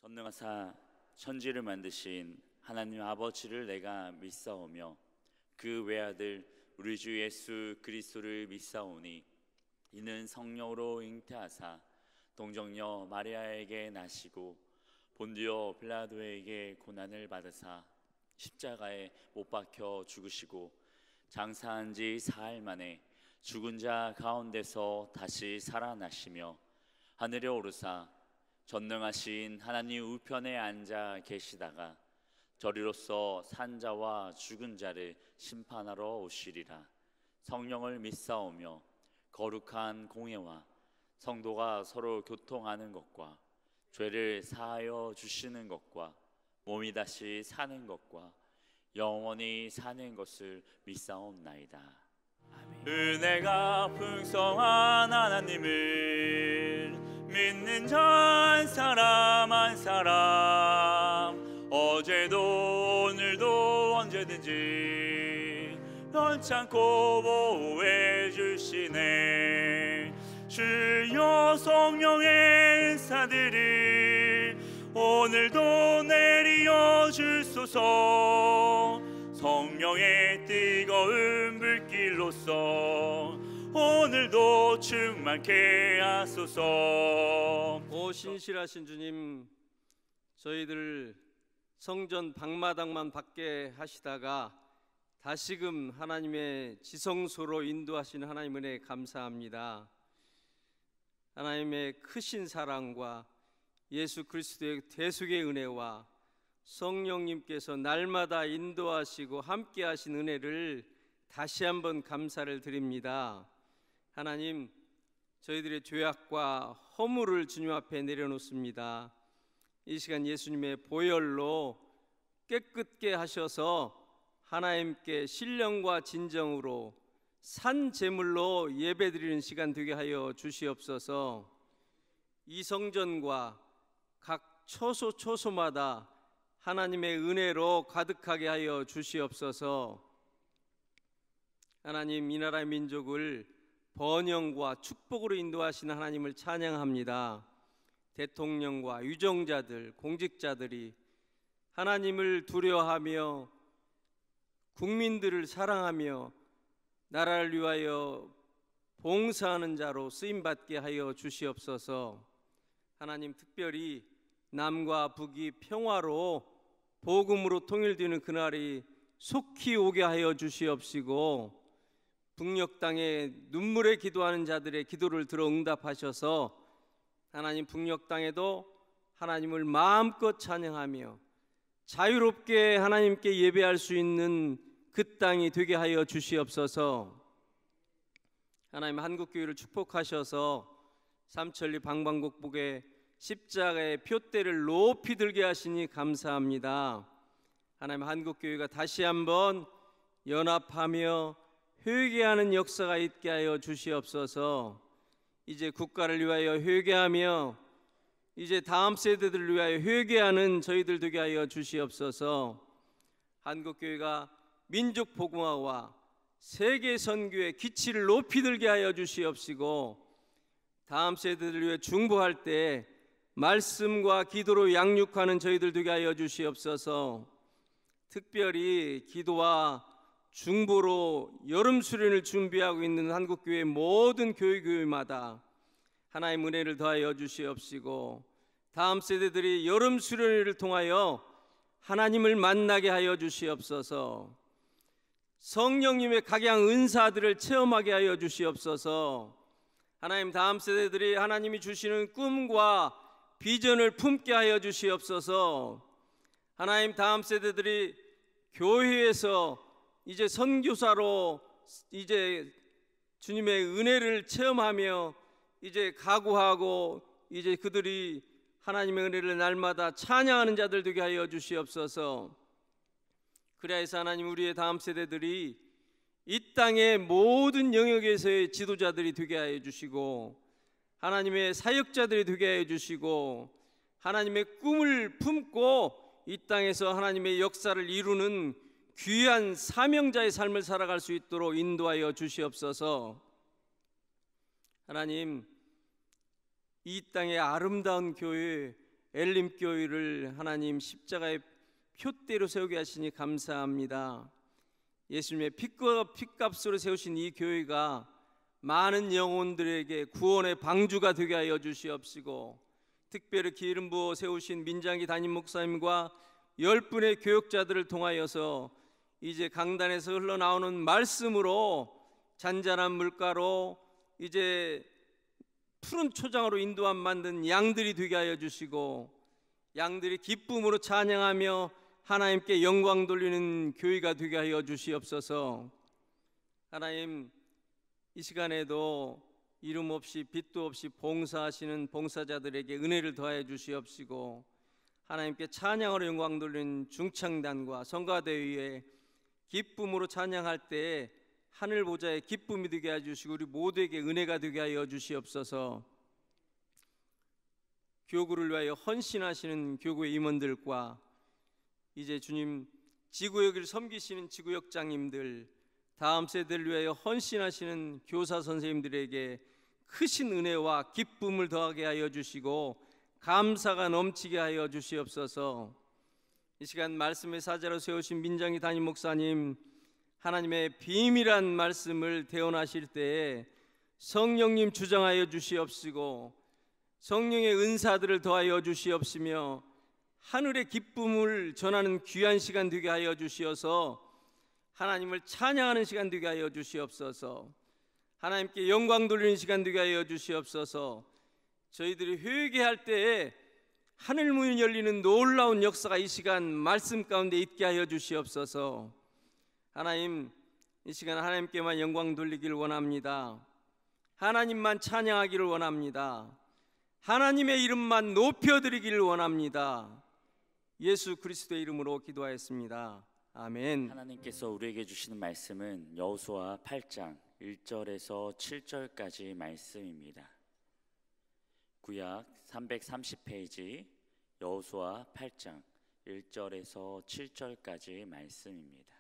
전능하사 천지를 만드신 하나님 아버지를 내가 믿사오며 그 외아들 우리 주 예수 그리스도를 믿사오니 이는 성령으로 잉태하사 동정녀 마리아에게 나시고 본디오 빌라도에게 고난을 받으사 십자가에 못 박혀 죽으시고 장사한 지 사흘 만에 죽은 자 가운데서 다시 살아나시며 하늘에 오르사 전능하신 하나님 우편에 앉아 계시다가 저리로서 산자와 죽은 자를 심판하러 오시리라. 성령을 믿사오며 거룩한 공예와 성도가 서로 교통하는 것과 죄를 사하여 주시는 것과 몸이 다시 사는 것과 영원히 사는 것을 믿사옵나이다. 아멘. 은혜가 풍성한 하나님을 믿는 자 한 사람 한 사람 어제도 오늘도 언제든지 변찮고 보호해 주시네. 주여 성령의 은사들을 오늘도 내리어 주소서. 성령의 뜨거운 불길로서 오늘도 충만케 하소서. 오 신실하신 주님, 저희들 성전 방마당만 받게 하시다가 다시금 하나님의 지성소로 인도하시는 하나님 은혜에 감사합니다. 하나님의 크신 사랑과 예수 그리스도의 대속의 은혜와 성령님께서 날마다 인도하시고 함께 하신 은혜를 다시 한번 감사를 드립니다. 하나님, 저희들의 죄악과 허물을 주님 앞에 내려놓습니다. 이 시간 예수님의 보혈로 깨끗게 하셔서 하나님께 신령과 진정으로 산 제물로 예배드리는 시간 되게 하여 주시옵소서. 이 성전과 각 초소초소마다 하나님의 은혜로 가득하게 하여 주시옵소서. 하나님, 이 나라의 민족을 번영과 축복으로 인도하시는 하나님을 찬양합니다. 대통령과 유정자들, 공직자들이 하나님을 두려워하며 국민들을 사랑하며 나라를 위하여 봉사하는 자로 쓰임받게 하여 주시옵소서. 하나님, 특별히 남과 북이 평화로 복음으로 통일되는 그날이 속히 오게 하여 주시옵시고, 북녘 땅에 눈물에 기도하는 자들의 기도를 들어 응답하셔서 하나님 북녘 땅에도 하나님을 마음껏 찬양하며 자유롭게 하나님께 예배할 수 있는 그 땅이 되게 하여 주시옵소서. 하나님, 한국교회를 축복하셔서 삼천리 방방곡곡에 십자가의 표대를 높이 들게 하시니 감사합니다. 하나님, 한국교회가 다시 한번 연합하며 회개하는 역사가 있게 하여 주시옵소서. 이제 국가를 위하여 회개하며 이제 다음 세대들을 위하여 회개하는 저희들 되게 하여 주시옵소서. 한국교회가 민족 복음화와 세계 선교의 기치를 높이 들게 하여 주시옵시고, 다음 세대들을 위해 중보할 때 말씀과 기도로 양육하는 저희들 되게 하여 주시옵소서. 특별히 기도와 중보로 여름 수련을 준비하고 있는 한국교회 모든 교회마다 하나님 은혜를 더하여 주시옵시고, 다음 세대들이 여름 수련회를 통하여 하나님을 만나게 하여 주시옵소서. 성령님의 각양 은사들을 체험하게 하여 주시옵소서. 하나님, 다음 세대들이 하나님이 주시는 꿈과 비전을 품게 하여 주시옵소서. 하나님, 다음 세대들이 교회에서 이제 선교사로 이제 주님의 은혜를 체험하며 이제 각오하고 이제 그들이 하나님의 은혜를 날마다 찬양하는 자들 되게 하여 주시옵소서. 그래야 해서 하나님, 우리의 다음 세대들이 이 땅의 모든 영역에서의 지도자들이 되게 하여 주시고 하나님의 사역자들이 되게 하여 주시고 하나님의 꿈을 품고 이 땅에서 하나님의 역사를 이루는 귀한 사명자의 삶을 살아갈 수 있도록 인도하여 주시옵소서. 하나님, 이 땅의 아름다운 교회 엘림교회를 하나님 십자가의 표대로 세우게 하시니 감사합니다. 예수님의 피값으로 세우신 이 교회가 많은 영혼들에게 구원의 방주가 되게 하여 주시옵시고, 특별히 기름 부어 세우신 민장기 담임 목사님과 10분의 교역자들을 통하여서 이제 강단에서 흘러나오는 말씀으로 잔잔한 물가로 이제 푸른 초장으로 인도함 만든 양들이 되게 하여 주시고, 양들이 기쁨으로 찬양하며 하나님께 영광 돌리는 교회가 되게 하여 주시옵소서. 하나님, 이 시간에도 이름 없이 빛도 없이 봉사하시는 봉사자들에게 은혜를 더하여 주시옵시고, 하나님께 찬양으로 영광 돌리는 중창단과 성가대위에 기쁨으로 찬양할 때 하늘 보좌에 기쁨이 되게 하여 주시고, 우리 모두에게 은혜가 되게 하여 주시옵소서. 교구를 위하여 헌신하시는 교구의 임원들과 이제 주님 지구역을 섬기시는 지구역장님들, 다음 세대를 위하여 헌신하시는 교사 선생님들에게 크신 은혜와 기쁨을 더하게 하여 주시고 감사가 넘치게 하여 주시옵소서. 이 시간 말씀의 사자로 세우신 민정희 담임 목사님, 하나님의 비밀한 말씀을 대언하실 때에 성령님 주장하여 주시옵시고, 성령의 은사들을 더하여 주시옵시며, 하늘의 기쁨을 전하는 귀한 시간 되게 하여 주시어서 하나님을 찬양하는 시간 되게 하여 주시옵소서. 하나님께 영광 돌리는 시간 되게 하여 주시옵소서. 저희들이 회개할 때에 하늘 문이 열리는 놀라운 역사가 이 시간 말씀 가운데 있게 하여 주시옵소서. 하나님, 이 시간 하나님께만 영광 돌리길 원합니다. 하나님만 찬양하기를 원합니다. 하나님의 이름만 높여드리기를 원합니다. 예수 그리스도의 이름으로 기도하였습니다. 아멘. 하나님께서 우리에게 주시는 말씀은 여호수아 8장 1절에서 7절까지 말씀입니다. 구약 330페이지 여호수아 8장 1절에서 7절까지 말씀입니다.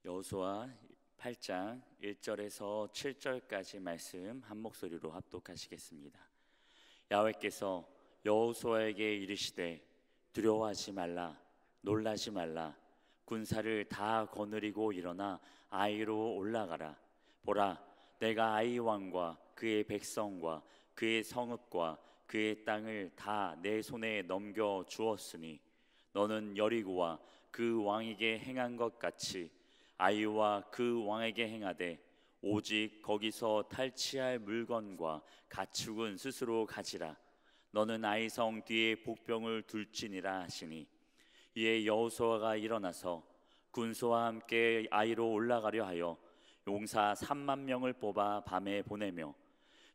여호수아 8장 1절에서 7절까지 말씀 한 목소리로 합독하시겠습니다. 야훼께서 여호수아에게 이르시되 두려워하지 말라, 놀라지 말라. 군사를 다 거느리고 일어나 아이로 올라가라. 보라, 내가 아이 왕과 그의 백성과 그의 성읍과 그의 땅을 다 내 손에 넘겨 주었으니 너는 여리고와 그 왕에게 행한 것 같이 아이와 그 왕에게 행하되 오직 거기서 탈취할 물건과 가축은 스스로 가지라. 너는 아이성 뒤에 복병을 둘지니라 하시니, 이에 여호수아가 일어나서 군수와 함께 아이로 올라가려 하여 용사 3만 명을 뽑아 밤에 보내며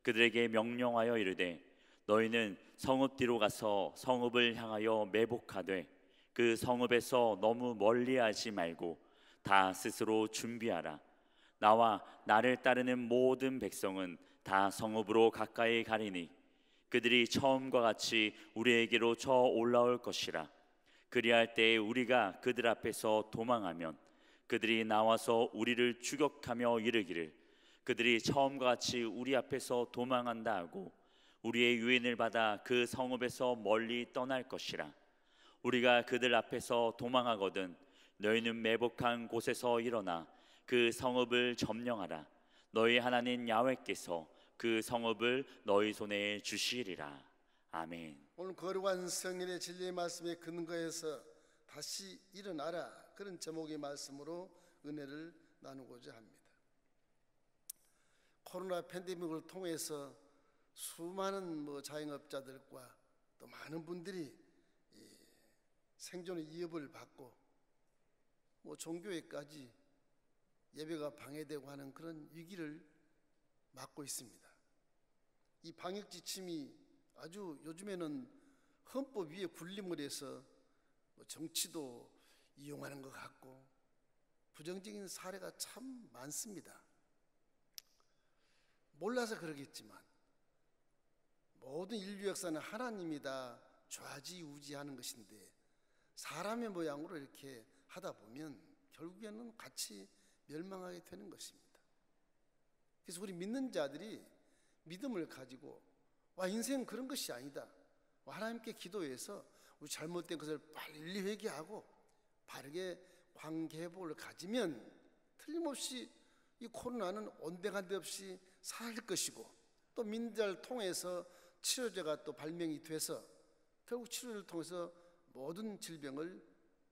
그들에게 명령하여 이르되, 너희는 성읍 뒤로 가서 성읍을 향하여 매복하되 그 성읍에서 너무 멀리하지 말고 다 스스로 준비하라. 나와 나를 따르는 모든 백성은 다 성읍으로 가까이 가리니 그들이 처음과 같이 우리에게로 쳐 올라올 것이라. 그리할 때에 우리가 그들 앞에서 도망하면 그들이 나와서 우리를 추격하며 이르기를, 그들이 처음과 같이 우리 앞에서 도망한다 하고 우리의 유인을 받아 그 성읍에서 멀리 떠날 것이라. 우리가 그들 앞에서 도망하거든 너희는 매복한 곳에서 일어나 그 성읍을 점령하라. 너희 하나님 야훼께서 그 성읍을 너희 손에 주시리라. 아멘. 오늘 거룩한 성령의 진리의 말씀에 근거해서 다시 일어나라, 그런 제목의 말씀으로 은혜를 나누고자 합니다. 코로나 팬데믹을 통해서 수많은 자영업자들과 또 많은 분들이 생존의 위협을 받고 종교에까지 예배가 방해되고 하는 그런 위기를 맞고 있습니다. 이 방역 지침이 아주 요즘에는 헌법 위에 군림을 해서 정치도 이용하는 것 같고 부정적인 사례가 참 많습니다. 몰라서 그러겠지만 모든 인류 역사는 하나님이 다 좌지우지하는 것인데 사람의 모양으로 이렇게 하다 보면 결국에는 같이 멸망하게 되는 것입니다. 그래서 우리 믿는 자들이 믿음을 가지고 인생은 그런 것이 아니다, 하나님께 기도해서 우리 잘못된 것을 빨리 회개하고 바르게 관계 회복을 가지면 틀림없이 이 코로나는 온데간데 없이 사라질 것이고, 또 민자를 통해서 치료제가 또 발명이 돼서 결국 치료를 통해서 모든 질병을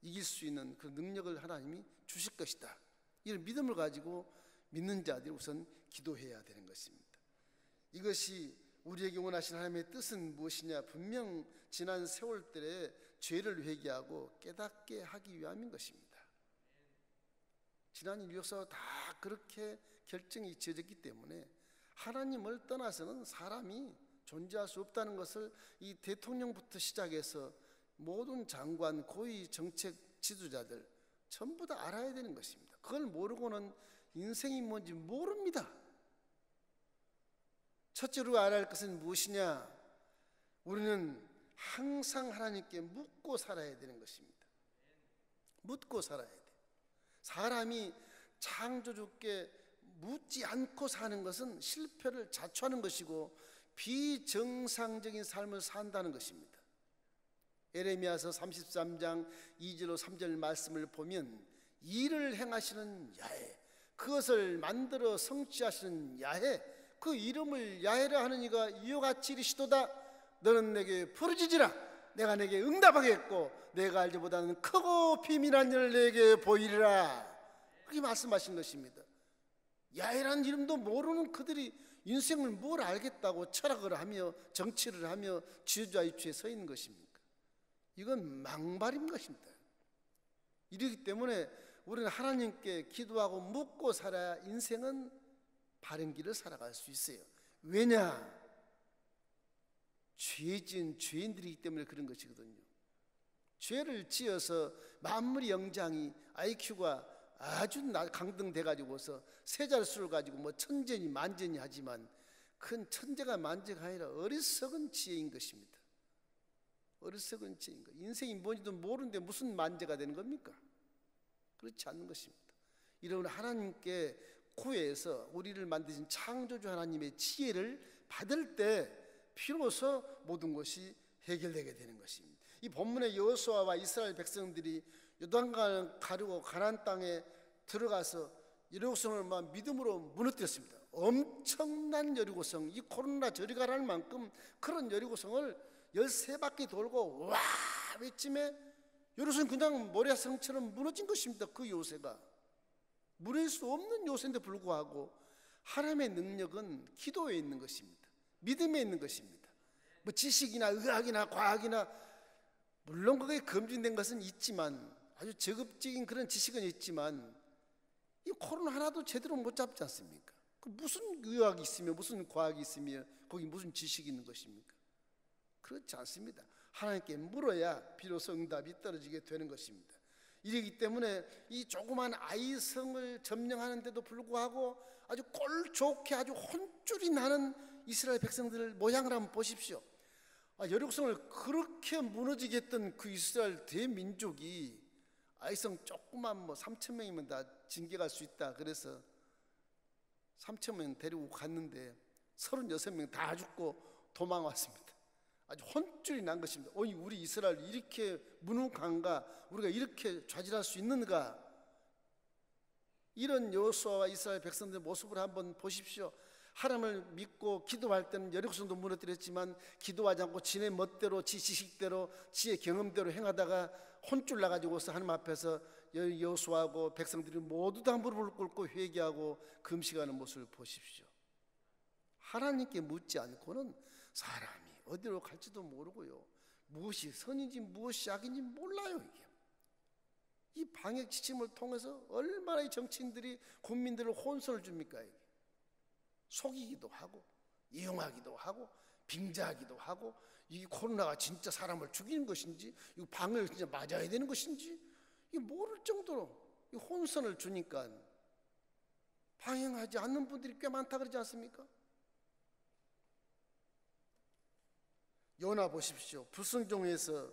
이길 수 있는 그 능력을 하나님이 주실 것이다. 이런 믿음을 가지고 믿는 자들이 우선 기도해야 되는 것입니다. 이것이 우리에게 원하시는 하나님의 뜻은 무엇이냐? 분명 지난 세월들의 죄를 회개하고 깨닫게 하기 위함인 것입니다. 지난 인류 역사가 다 그렇게 결정이 지어졌기 때문에 하나님을 떠나서는 사람이 존재할 수 없다는 것을 이 대통령부터 시작해서 모든 장관, 고위 정책 지도자들 전부 다 알아야 되는 것입니다. 그걸 모르고는 인생이 뭔지 모릅니다. 첫째로 알아야 할 것은 무엇이냐? 우리는 항상 하나님께 묻고 살아야 되는 것입니다. 묻고 살아야 돼. 사람이 창조주께 묻지 않고 사는 것은 실패를 자초하는 것이고 비정상적인 삶을 산다는 것입니다. 에레미야서 33장 2절로 3절 말씀을 보면 일을 행하시는 야훼, 그것을 만들어 성취하시는 야훼, 그 이름을 야훼라 하는 이가 이와 같이 이르시도다. 너는 내게 부르짖으라. 내가 내게 응답하겠고 내가 알지보다는 크고 비밀한 일을 내게 보이리라. 그렇게 말씀하신 것입니다. 야훼라는 이름도 모르는 그들이 인생을 뭘 알겠다고 철학을 하며 정치를 하며 지주와 입주에 서 있는 것입니까? 이건 망발인 것입니다. 이러기 때문에 우리는 하나님께 기도하고 묻고 살아야 인생은 바른 길을 살아갈 수 있어요. 왜냐? 죄 지은 죄인들이기 때문에 그런 것이거든요. 죄를 지어서 만물의 영장이 IQ가 아주 강등돼 가지고서 세 자릿수를 가지고 뭐 천재니 만재니 하지만 큰 천재가 만재가 아니라 어리석은 지혜인 것입니다. 어리석은 지혜인 것. 인생이 뭔지도 모르는데 무슨 만재가 되는 겁니까? 그렇지 않는 것입니다. 이런 하나님께 구해서 우리를 만드신 창조주 하나님의 지혜를 받을 때 비로소 모든 것이 해결되게 되는 것입니다. 이 본문의 여호수아와 이스라엘 백성들이 요단강을 가르고 가나안 땅에 들어가서 여리고성을 막 믿음으로 무너뜨렸습니다. 엄청난 여리고성, 이 코로나 저리 가라는 만큼 그런 여리고성을 13바퀴 돌고 와 외침에 여리고성이 그냥 모래성처럼 무너진 것입니다. 그 요새가 무너질 수 없는 요새인데 불구하고 하나님의 능력은 기도에 있는 것입니다. 믿음에 있는 것입니다. 뭐 지식이나 의학이나 과학이나 물론 그게 검증된 것은 있지만 아주 저급적인 그런 지식은 있지만 이 코로나 하나도 제대로 못 잡지 않습니까? 그 무슨 의학이 있으며 무슨 과학이 있으며 거기 무슨 지식이 있는 것입니까? 그렇지 않습니다. 하나님께 물어야 비로소 응답이 떨어지게 되는 것입니다. 이러기 때문에 이 조그만 아이성을 점령하는데도 불구하고 아주 꼴 좋게 아주 혼쭐이 나는 이스라엘 백성들 모양을 한번 보십시오. 여리고성을 그렇게 무너지게 했던 그 이스라엘 대민족이 아이성 조그만 뭐 3,000명이면 다 징계갈 수 있다. 그래서 3,000명 데리고 갔는데 36명 다 죽고 도망왔습니다. 아주 혼쭐이 난 것입니다. 우리 이스라엘 이렇게 무능한가? 우리가 이렇게 좌절할 수 있는가? 이런 여호수아와 이스라엘 백성들의 모습을 한번 보십시오. 하나님을 믿고 기도할 때는 여리고성도 무너뜨렸지만 기도하지 않고 지네 멋대로 지 지식대로 지의 경험대로 행하다가 혼쭐 나가지고서 하나님 앞에서 여호수아하고 백성들이 모두 다 무릎을 꿇고 회개하고 금식하는 모습을 보십시오. 하나님께 묻지 않고는 사람이 어디로 갈지도 모르고요, 무엇이 선인지 무엇이 악인지 몰라요. 이 방역 지침을 통해서 얼마나 이 정치인들이 국민들을 혼선을 줍니까? 이게 속이기도 하고 이용하기도 하고 빙자하기도 하고, 이 코로나가 진짜 사람을 죽이는 것인지 이 방을 진짜 맞아야 되는 것인지 이 모를 정도로 이 혼선을 주니까 방향하지 않는 분들이 꽤 많다 그러지 않습니까? 요나 보십시오. 불순종해서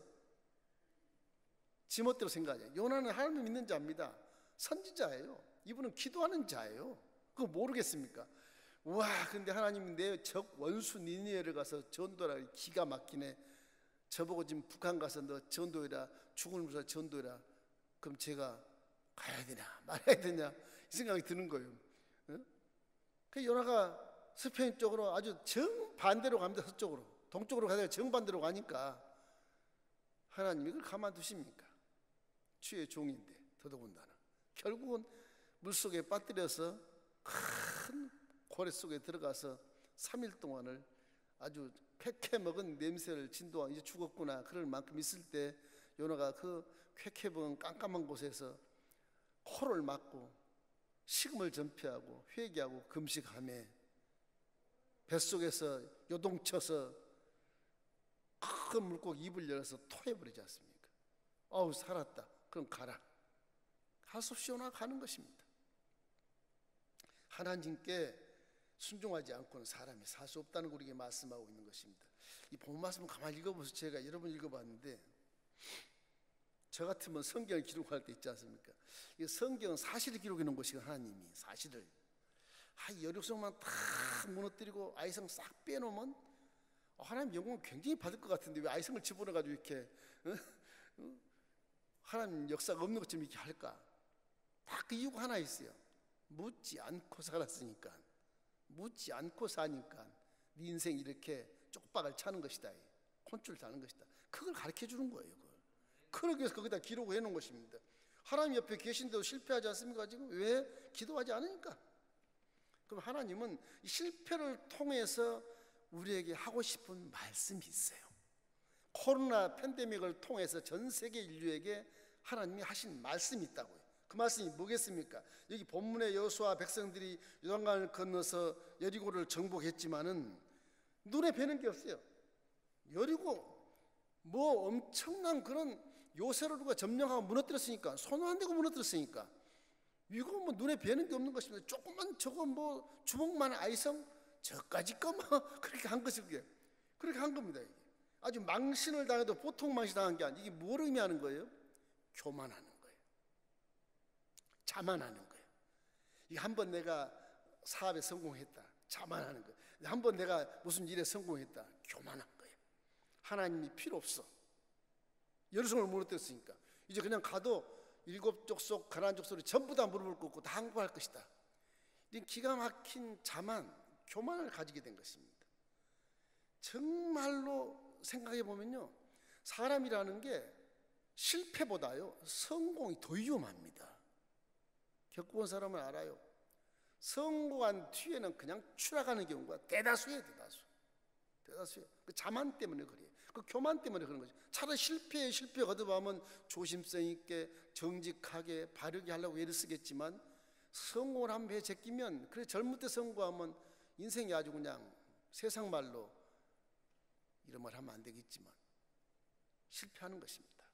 지멋대로 생각하죠. 요나는 하나님을 믿는 자입니다. 선지자예요. 이분은 기도하는 자예요. 그거 모르겠습니까? 와, 근데 하나님이 내 적 원수 니느웨를 가서 전도하라. 기가 막히네. 저보고 지금 북한 가서 너 전도해라, 죽음을 무사 전도해라. 그럼 제가 가야 되냐 말아야 되냐 이 생각이 드는 거예요. 그 요나가 스페인 쪽으로 아주 정반대로 갑니다. 서쪽으로. 동쪽으로 가다가 정반대로 가니까 하나님이 그걸 가만두십니까? 주의 종인데 더더군다나 결국은 물속에 빠뜨려서 큰 고래 속에 들어가서 3일 동안을 아주 쾌쾌 먹은 냄새를 진동하고 이제 죽었구나 그럴 만큼 있을 때 요나가 그 쾌쾌 먹은 깜깜한 곳에서 코를 막고 식음을 전폐하고 회개하고 금식하며 뱃속에서 요동쳐서 큰 물고기 입을 열어서 토해버리지 않습니까? 어우 살았다. 그럼 가라. 할 수 없이 요나가 가는 것입니다. 하나님께 순종하지 않고는 사람이 살 수 없다는 걸 우리에게 말씀하고 있는 것입니다. 이 본 말씀을 가만히 읽어보세요. 제가 여러 번 읽어봤는데 저 같으면 성경을 기록할 때 있지 않습니까? 이 성경은 사실을 기록해 놓은 것이고 하나님이 사실을 여륙성만 다 무너뜨리고 아이성 싹 빼놓으면 하나님 영광을 굉장히 받을 것 같은데 왜 아이성을 집어넣어가지고 이렇게 하나님 역사가 없는 것처럼 이렇게 할까? 다 그 이유가 하나 있어요. 묻지 않고 살았으니까, 묻지 않고 사니까 네 인생 이렇게 쪽박을 차는 것이다, 혼쭐 다는 것이다. 그걸 가르쳐 주는 거예요. 그러기 위해서 거기다 기록을 해놓은 것입니다. 하나님 옆에 계신데도 실패하지 않습니까? 지금 왜? 기도하지 않으니까. 그럼 하나님은 이 실패를 통해서 우리에게 하고 싶은 말씀이 있어요. 코로나 팬데믹을 통해서 전 세계 인류에게 하나님이 하신 말씀이 있다고요. 그 말씀이 뭐겠습니까? 여기 본문의 여호수아 백성들이 요단강을 건너서 여리고를 정복했지만은 눈에 뵈는 게 없어요. 여리고 뭐 엄청난 그런 요새로가 점령하고 무너뜨렸으니까, 손을 안 대고 무너뜨렸으니까 이거 뭐 눈에 뵈는 게 없는 것입니다. 조금만 저거 뭐 주먹만한 아이성 저까지 거 뭐 그렇게 한 것이 그렇게 한 겁니다. 이게. 아주 망신을 당해도 보통 망신 당한 게 아니라 이게 뭘 의미하는 거예요? 교만하는 거예요. 자만하는 거예요. 이게 한번 내가 사업에 성공했다, 자만하는 거예요. 한번 내가 무슨 일에 성공했다, 교만한 거예요. 하나님이 필요 없어. 여리성을 무너뜨렸으니까 이제 그냥 가도 7 족속 가나안 족속이 전부 다 무릎을 꿇고 다 항복할 것이다. 이런 기가 막힌 자만, 교만을 가지게 된 것입니다. 정말로 생각해 보면요, 사람이라는 게 실패보다요 성공이 더 위험합니다. 겪어본 사람은 알아요. 성공한 뒤에는 그냥 추락하는 경우가 대다수예요. 대다수예요. 그 자만 때문에 그래요. 그 교만 때문에 그런 거죠. 차라리 실패에 거듭하면 조심성 있게 정직하게 바르게 하려고 애를 쓰겠지만 성공을 한 배 제끼면, 그래 젊을 때 성공하면 인생이 아주 그냥 세상 말로 이런 말 하면 안 되겠지만 실패하는 것입니다.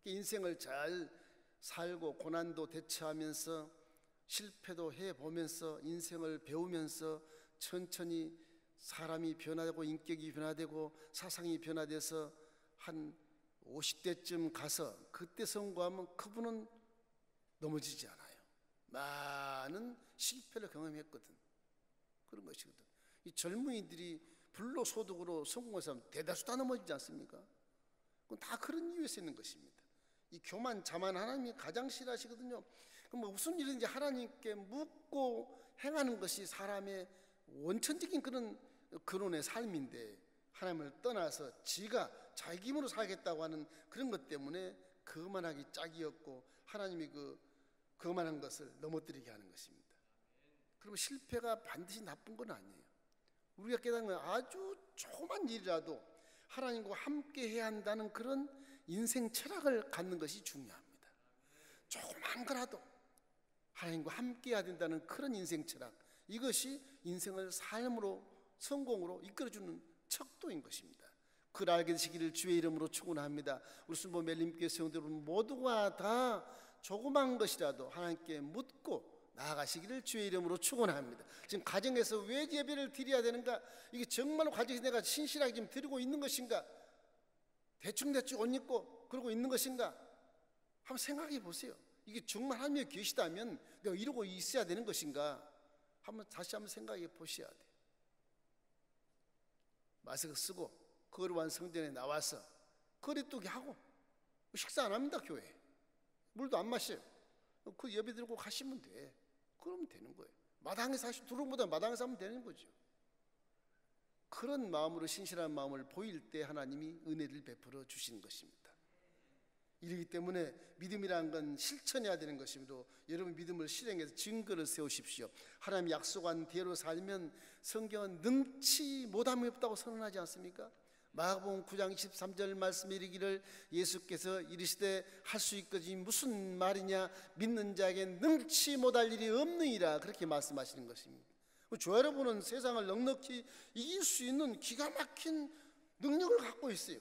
인생을 잘 살고 고난도 대처하면서 실패도 해보면서 인생을 배우면서 천천히 사람이 변화되고 인격이 변화되고 사상이 변화돼서 한 50대쯤 가서 그때 성공하면 그분은 넘어지지 않아요. 많은 실패를 경험했거든. 그런 것이거든. 이 젊은이들이 불로소득으로 성공해서 하면 대다수 다 넘어지지 않습니까? 그건 다 그런 이유에서 있는 것입니다. 이 교만, 자만 하나님이 가장 싫어하시거든요. 그럼 뭐 무슨 일인지 하나님께 묻고 행하는 것이 사람의 원천적인 그런 근원의 삶인데, 하나님을 떠나서 지가 자기 힘으로 살겠다고 하는 그런 것 때문에 그만하기 짝이 없고 하나님이 그만한 것을 넘어뜨리게 하는 것입니다. 그러면 실패가 반드시 나쁜 건 아니에요. 우리가 깨닫는 건 아주 조그만 일이라도 하나님과 함께 해야 한다는 그런 인생 철학을 갖는 것이 중요합니다. 조그만 거라도 하나님과 함께 해야 된다는 그런 인생 철학, 이것이 인생을 삶으로 성공으로 이끌어주는 척도인 것입니다. 그걸 알게 되시기를 주의 이름으로 축원합니다. 우리 순보 멜림교회 성도들 모두가 다 조그만 것이라도 하나님께 묻고 나아가시기를 주의 이름으로 축원합니다. 지금 가정에서 왜 예배를 드려야 되는가? 이게 정말로 가정에서 내가 신실하게 지금 드리고 있는 것인가? 대충 옷 입고 그러고 있는 것인가? 한번 생각해 보세요. 이게 정말 하나님이 계시다면 내가 이러고 있어야 되는 것인가? 다시 한번 생각해 보셔야 돼요. 마스크 쓰고 거룩한 성전에 나와서 거리두기 하고 식사 안 합니다. 교회 물도 안 마셔요. 그 예배 들고 가시면 돼. 그러면 되는 거예요. 마당에서 두루보다 마당에서 하면 되는 거죠. 그런 마음으로 신실한 마음을 보일 때 하나님이 은혜를 베풀어 주시는 것입니다. 이러기 때문에 믿음이라는 건 실천해야 되는 것이므로 여러분 믿음을 실행해서 증거를 세우십시오. 하나님 약속한 대로 살면 성경은 능치 못함이 없다고 선언하지 않습니까? 마가복음 9장 23절 말씀에 이르기를 예수께서 이르시되 할 수 있거지 무슨 말이냐 믿는 자에게 능치 못할 일이 없느니라 그렇게 말씀하시는 것입니다. 저 여러분은 세상을 넉넉히 이길 수 있는 기가 막힌 능력을 갖고 있어요.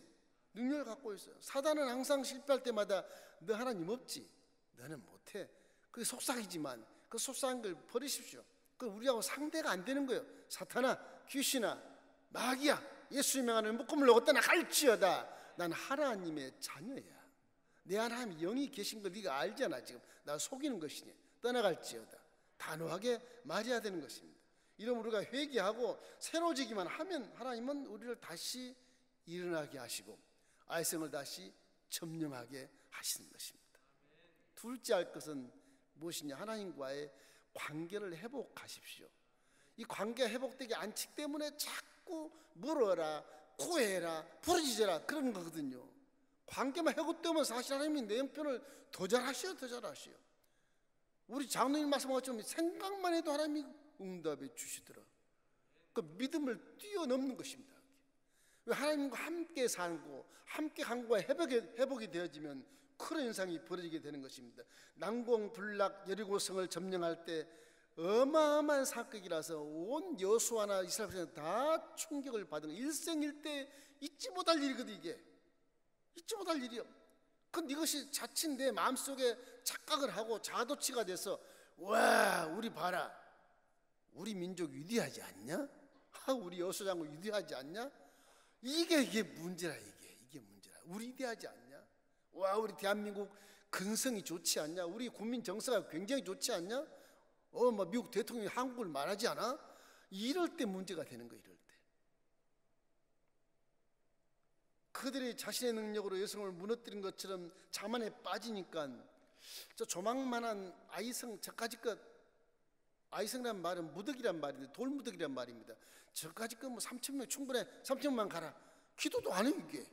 능력을 갖고 있어요. 사단은 항상 실패할 때마다 너 하나님 없지, 너는 못해. 그게 속삭이지만 그 속삭인 걸 버리십시오. 그 우리하고 상대가 안 되는 거예요. 사탄아, 귀신아, 마귀야, 예수 명하는 묶음을 얻거나 할지어다 난 하나님의 자녀야. 내 하나님 영이 계신 걸 네가 알잖아. 지금 나 속이는 것이니 떠나갈지어다 단호하게 말해야 되는 것입니다. 이러면 우리가 회개하고 새로지기만 하면 하나님은 우리를 다시 일어나게 하시고 아이성을 다시 점령하게 하시는 것입니다. 둘째 할 것은 무엇이냐? 하나님과의 관계를 회복하십시오. 이 관계가 회복되지 않기 때문에 자꾸 물어라, 구해라, 부르짖어라 그런 거거든요. 관계만 회복되면 사실 하나님이 내 형편을 더 잘하셔요. 더 잘하셔요. 우리 장로님 말씀하고 좀 생각만 해도 하나님이 응답해 주시더라. 그 믿음을 뛰어넘는 것입니다. 하나님과 함께 살고 함께 간과 회복이 되어지면 그런 현상이 벌어지게 되는 것입니다. 난공불락 여리고성을 점령할 때 어마어마한 사건이라서 온 여호수아나 이스라엘 백성이 다 충격을 받은 일생일대 잊지 못할 일이거든. 이게 잊지 못할 일이요. 근데 이것이 자칫 내 마음속에 착각을 하고 자도치가 돼서 와 우리 봐라 우리 민족 위대하지 않냐? 우리 여호수아 장군 위대하지 않냐? 이게 문제라. 이게 문제라. 우리 위대하지 않냐? 와 우리 대한민국 근성이 좋지 않냐? 우리 국민 정서가 굉장히 좋지 않냐? 미국 대통령이 한국을 말하지 않아? 이럴 때 문제가 되는 거예요. 이럴 때 그들이 자신의 능력으로 여성을 무너뜨린 것처럼 자만에 빠지니까 저 조망만한 아이성 저까지 것 아이성이란 말은 무덕이란 말인데 돌무덕이란 말입니다. 저까지 것 3,000명 충분해. 3,000만 가라. 기도도 안 해요. 이게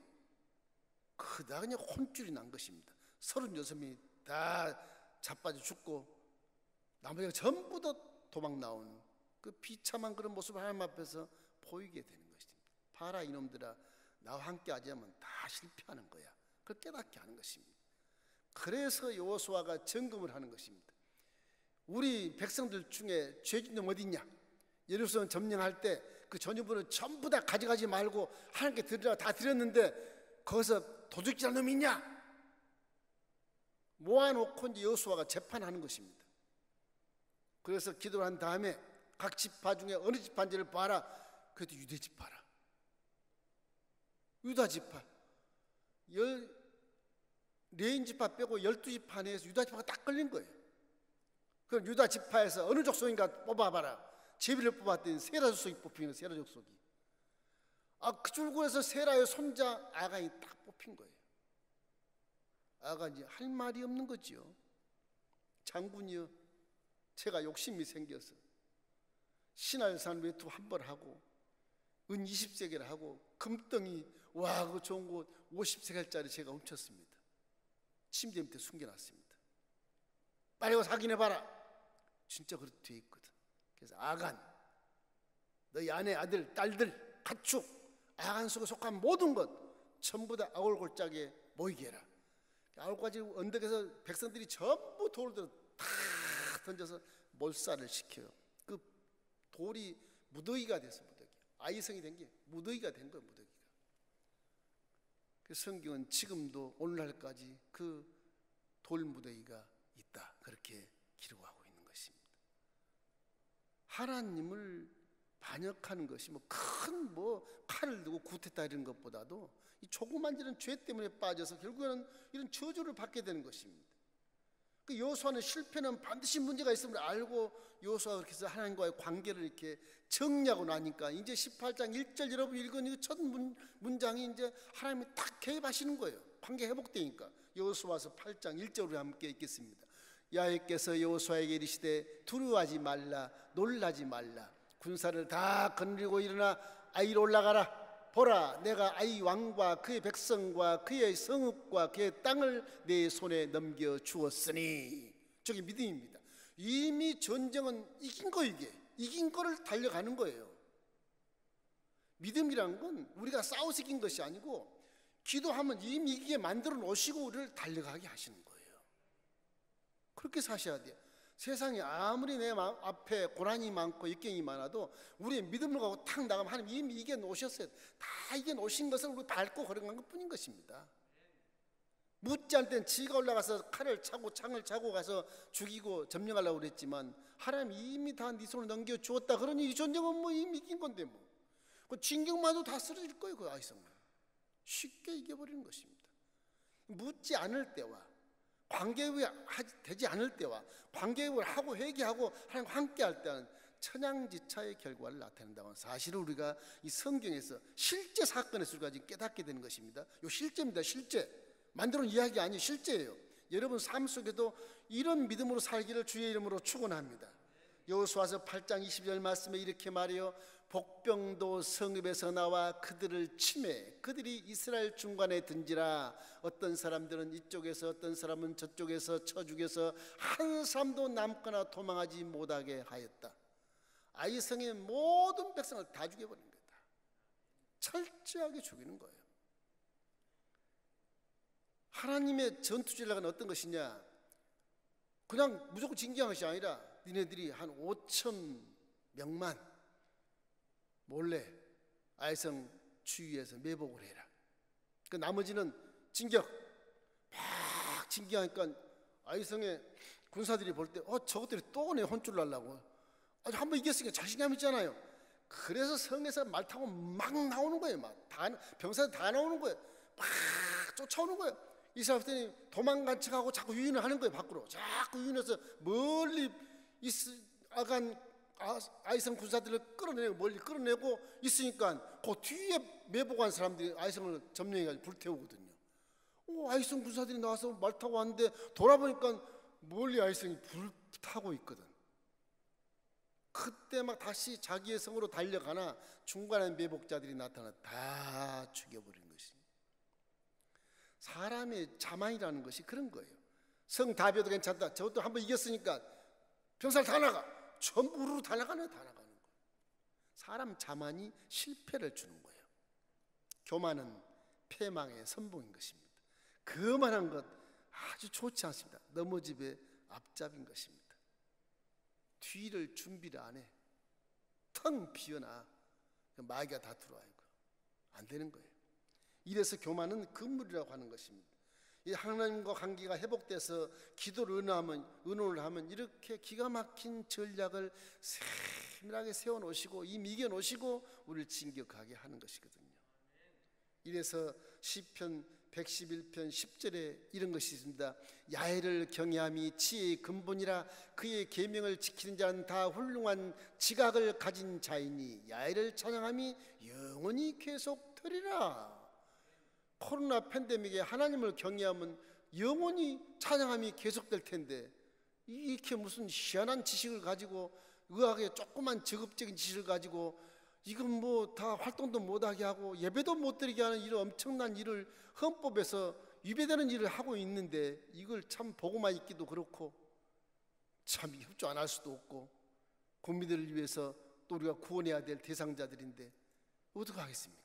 그다 그냥 혼쭐이 난 것입니다. 36명이 다 자빠져 죽고 나머지가 전부 다 도망 나온 그 비참한 그런 모습을 하나님 앞에서 보이게 되는 것입니다. 봐라 이놈들아 나와 함께 하지 않으면 다 실패하는 거야. 그걸 깨닫게 하는 것입니다. 그래서 여호수아가 점검을 하는 것입니다. 우리 백성들 중에 죄짓는 어디 있냐? 예루살렘 점령할 때 그 전유물을 전부 다 가져가지 말고 하나님께 드리라 다 드렸는데 거기서 도둑질한 놈이 있냐? 모아놓고 이제 여호수아가 재판하는 것입니다. 그래서 기도를 한 다음에 각 지파 중에 어느 지파인지를 봐라. 그래도 유대 지파라. 유다 지파 레인 지파 빼고 12지파 내에서 유다 지파가 딱 걸린 거예요. 그럼 유다 지파에서 어느 족속인가 뽑아봐라. 제비를 뽑았더니 세라 족속이 뽑힌 거예요. 세라 족속이. 그 줄구에서 세라의 손자 아간이 딱 뽑힌 거예요. 아간이 할 말이 없는 거지요. 장군이요 제가 욕심이 생겨서 신할산 외투 한 벌 하고 은 20세겔을 하고 금덩이 와 그거 좋은 거 50세겔짜리 제가 훔쳤습니다. 침대 밑에 숨겨놨습니다. 빨리 가서 확인해봐라. 진짜 그렇게 돼 있거든. 그래서 아간 너희 아내 아들 딸들 가축 아간 속에 속한 모든 것 전부 다 아울골짜기에 모이게 해라. 아울까지 언덕에서 백성들이 전부 돌을 다 던져서 몰살을 시켜요. 그 돌이 무더기가 돼서 무더기 아이성이 된 게 무더기가 된 거예요. 무더기가. 그 성경은 지금도 오늘날까지 그 돌무더기가 있다 그렇게 기록하고 있는 것입니다. 하나님을 반역하는 것이 큰 칼을 들고 구태타 이런 것보다도 이 조그만 이런 죄 때문에 빠져서 결국에는 이런 저주를 받게 되는 것입니다. 그 여호수아는 실패는 반드시 문제가 있음을 알고 여호수아가 그렇게 해서 하나님과의 관계를 이렇게 정리하고 나니까 이제 18장 1절 여러분 읽은 이 첫 문장이 이제 하나님이 딱 개입하시는 거예요. 관계 회복되니까. 여호수아서 8장 1절로 함께 읽겠습니다. 여호와께서 여호수아에게 이르시되 두려워하지 말라 놀라지 말라 군사를 다 거느리고 일어나 아이로 올라가라. 보라 내가 아이 왕과 그의 백성과 그의 성읍과 그의 땅을 내 손에 넘겨 주었으니. 저게 믿음입니다. 이미 전쟁은 이긴 거, 이게 이긴 거를 달려가는 거예요. 믿음이란 건 우리가 싸워서 이긴 것이 아니고 기도하면 이미 이기게 만들어 놓으시고 우리를 달려가게 하시는 거예요. 그렇게 사셔야 돼요. 세상에 아무리 내 앞에 고난이 많고 역경이 많아도 우리의 믿음을 갖고 탁 나가면 하나님 이미 이겨 놓으셨어요. 다 이겨 놓으신 것을 우리 밟고 걸어간 것 뿐인 것입니다. 묻지 않을 땐 지가 올라가서 칼을 차고 창을 차고 가서 죽이고 점령하려고 그랬지만 하나님 이미 다 네 손을 넘겨 주었다. 그러니 이 전쟁은 뭐 이미 이긴 건데 뭐. 그 진격만도 다 쓰러질 거예요. 그 아이성은 쉽게 이겨버리는 것입니다. 묻지 않을 때와 관계회복이 되지 않을 때와 관계회복을 하고 회개하고 하나님과 함께할 때는 천양지차의 결과를 나타낸다는 사실을 우리가 이 성경에서 실제 사건에서 우리가 지금 깨닫게 되는 것입니다. 이 실제입니다. 실제 만들어놓은 이야기 아니에요. 실제예요. 여러분 삶 속에도 이런 믿음으로 살기를 주의 이름으로 축원합니다. 여호수아서 8장 20절 말씀에 이렇게 말해요. 복병도 성읍에서 나와 그들을 치매 그들이 이스라엘 중간에 든지라. 어떤 사람들은 이쪽에서 어떤 사람은 저쪽에서 쳐 죽여서 한 사람도 남거나 도망하지 못하게 하였다. 아이성의 모든 백성을 다 죽여버린 거다. 철저하게 죽이는 거예요. 하나님의 전투 전략은 어떤 것이냐? 그냥 무조건 징계한 것이 아니라 니네들이 한 5천 명만 몰래 아이성 주위에서 매복을 해라. 그 나머지는 진격. 막 진격하니까 아이성의 군사들이 볼 때 저것들이 또 내 혼쭐 날라고. 한번 이겼으니까 자신감 있잖아요. 그래서 성에서 말 타고 막 나오는 거예요. 막 병사들 다 나오는 거예요. 막 쫓아오는 거예요. 이스라엘들이 도망간 척하고 자꾸 유인을 하는 거예요. 밖으로 자꾸 유인해서 멀리 아간 아이성 군사들을 끌어내고 멀리 끌어내고 있으니까 그 뒤에 매복한 사람들이 아이성을 점령해가지고 불태우거든요. 아이성 군사들이 나와서 말 타고 왔는데 돌아보니까 멀리 아이성이 불타고 있거든. 그때 막 다시 자기의 성으로 달려가나 중간에 매복자들이 나타나 다 죽여버린 것입니다. 사람의 자만이라는 것이 그런 거예요. 성 다비어도 괜찮다. 저것도 한번 이겼으니까 병사를 다 나가. 전부 우르르 다 나가는 거예요. 사람 자만이 실패를 주는 거예요. 교만은 패망의 선봉인 것입니다. 그만한 것 아주 좋지 않습니다. 넘어집의 앞잡인 것입니다. 뒤를 준비를 안 해. 텅 비어나 마귀가 다 들어와요. 안 되는 거예요. 이래서 교만은 금물이라고 하는 것입니다. 이 하나님과 관계가 회복돼서 기도를 의논을 하면 이렇게 기가 막힌 전략을 세밀하게 세워놓으시고 이미 이겨놓으시고 우리를 진격하게 하는 것이거든요. 이래서 시편 111편 10절에 이런 것이 있습니다. 야훼를 경외함이 지혜의 근본이라. 그의 계명을 지키는 자는 다 훌륭한 지각을 가진 자이니 야훼를 찬양함이 영원히 계속되리라. 코로나 팬데믹에 하나님을 경외하면 영원히 찬양함이 계속될 텐데 이렇게 무슨 희한한 지식을 가지고 의학의 조그만 적극적인 지식을 가지고 이건 뭐 다 활동도 못하게 하고 예배도 못 드리게 하는 이런 엄청난 일을 헌법에서 위배되는 일을 하고 있는데 이걸 참 보고만 있기도 그렇고 참 협조 안 할 수도 없고 국민들을 위해서 또 우리가 구원해야 될 대상자들인데 어떻게 하겠습니까?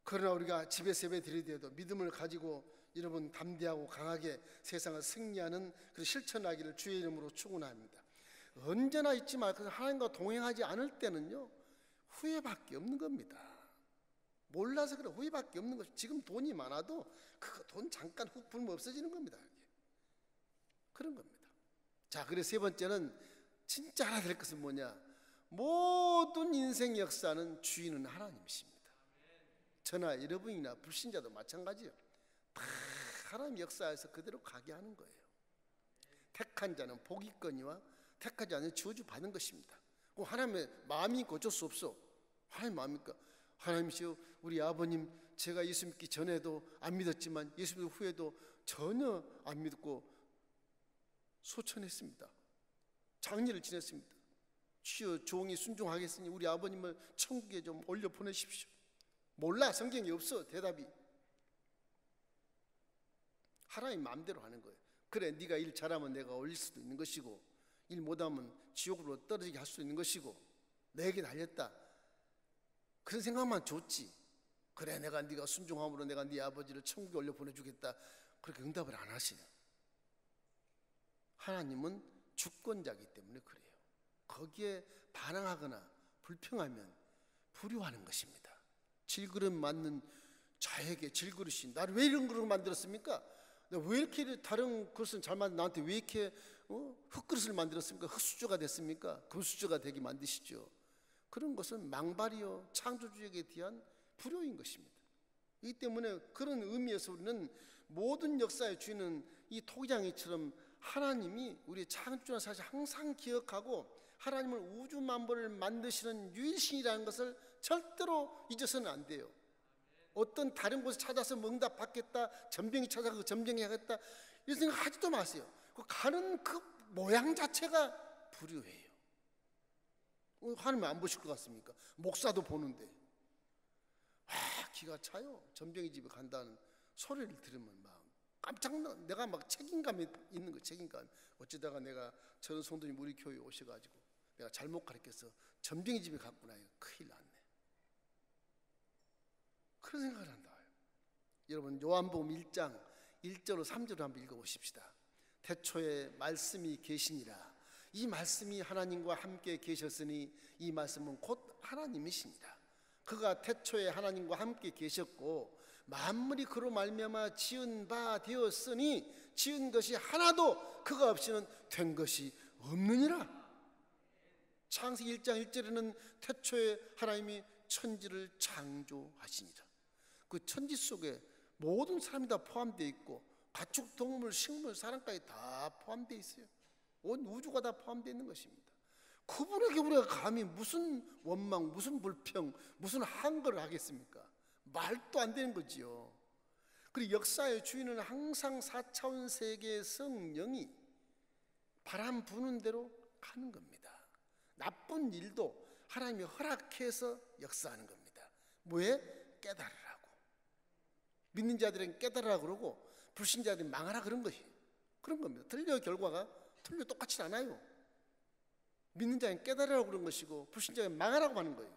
그러나 우리가 집에서 예배 드릴 때도 믿음을 가지고 여러분 담대하고 강하게 세상을 승리하는 그 실천하기를 주의 이름으로 축원합니다. 언제나 잊지 말고 하나님과 동행하지 않을 때는요 후회밖에 없는 겁니다. 몰라서 그래. 후회밖에 없는 것. 지금 돈이 많아도 그 돈 잠깐 훅 불면 없어지는 겁니다. 그런 겁니다. 자, 그래서 세 번째는 진짜 알아야 될 것은 뭐냐? 모든 인생 역사는 주인은 하나님이십니다. 저나 여러분이나 불신자도 마찬가지예요. 다 하나님 역사에서 그대로 가게 하는 거예요. 택한 자는 복이 있거니와 택하지 않은 저주 받는 것입니다. 하나님의 마음이니까 어쩔 수 없어. 하나님 마음이니까. 하나님이시여, 우리 아버님 제가 예수 믿기 전에도 안 믿었지만 예수 믿은 후에도 전혀 안 믿고 소천했습니다. 장례를 지냈습니다. 주여 종이 순종하겠으니 우리 아버님을 천국에 좀 올려 보내십시오. 몰라, 성경이 없어 대답이. 하나님 마음대로 하는 거예요. 그래, 네가 일 잘하면 내가 올릴 수도 있는 것이고, 일 못하면 지옥으로 떨어지게 할 수도 있는 것이고, 내게 달렸다 그런 생각만 줬지. 그래, 내가 네가 순종함으로 내가 네 아버지를 천국에 올려 보내주겠다, 그렇게 응답을 안 하시네. 하나님은 주권자이기 때문에 그래요. 거기에 반항하거나 불평하면 불효하는 것입니다. 질그릇 맞는 자에게 질그릇이, 나를 왜 이런 그릇을 만들었습니까? 왜 이렇게 다른 그릇은 잘 만든 나한테 왜 이렇게 흙그릇을 만들었습니까? 흙수저가 됐습니까? 금수저가 되게 만드시죠. 그런 것은 망발이요 창조주에게 대한 불효인 것입니다. 이 때문에 그런 의미에서 우리는 모든 역사의 주인은 이 토기장이처럼 하나님이 우리의 창조주라는 사실을 항상 기억하고 하나님을 우주 만물을 만드시는 유일신이라는 것을 절대로 잊어서는 안 돼요. 어떤 다른 곳에 찾아서 응답 받겠다, 전병이 찾아가서 전병이 하겠다, 이런 생각 하지도 마세요. 그 가는 그 모양 자체가 불효해요. 하나님 안 보실 것 같습니까? 목사도 보는데 기가 차요. 전병이 집에 간다는 소리를 들으면 막 깜짝 놀라. 내가 막 책임감이 있는 거, 책임감. 어쩌다가 내가 저런 성도님 우리 교회에 오셔가지고 내가 잘못 가르쳐서 전병이 집에 갔구나, 큰일 났네. 그런 생각을 한다. 여러분, 요한복음 1장 1절로 3절을 한번 읽어보십시다. 태초에 말씀이 계시니라. 이 말씀이 하나님과 함께 계셨으니 이 말씀은 곧 하나님이시니라. 그가 태초에 하나님과 함께 계셨고 만물이 그로 말미암아 지은 바 되었으니 지은 것이 하나도 그가 없이는 된 것이 없느니라. 창세기 1장 1절에는 태초에 하나님이 천지를 창조하시니라. 그 천지 속에 모든 사람이 다 포함되어 있고 가축, 동물, 식물, 사람까지 다 포함되어 있어요. 온 우주가 다 포함되어 있는 것입니다. 그분에게 우리가 감히 무슨 원망, 무슨 불평, 무슨 한거를 하겠습니까? 말도 안 되는 거지요. 그리고 역사의 주인은 항상 4차원 세계의 성령이 바람 부는 대로 가는 겁니다. 나쁜 일도 하나님이 허락해서 역사하는 겁니다. 뭐에? 깨달으라고. 믿는 자들은 깨달으라고 그러고 불신자들은 망하라 그런 것이 그런 겁니다. 틀려, 결과가 틀려 똑같지 않아요. 믿는 자는 깨달으라고 그런 것이고 불신자는 망하라고 하는 거예요.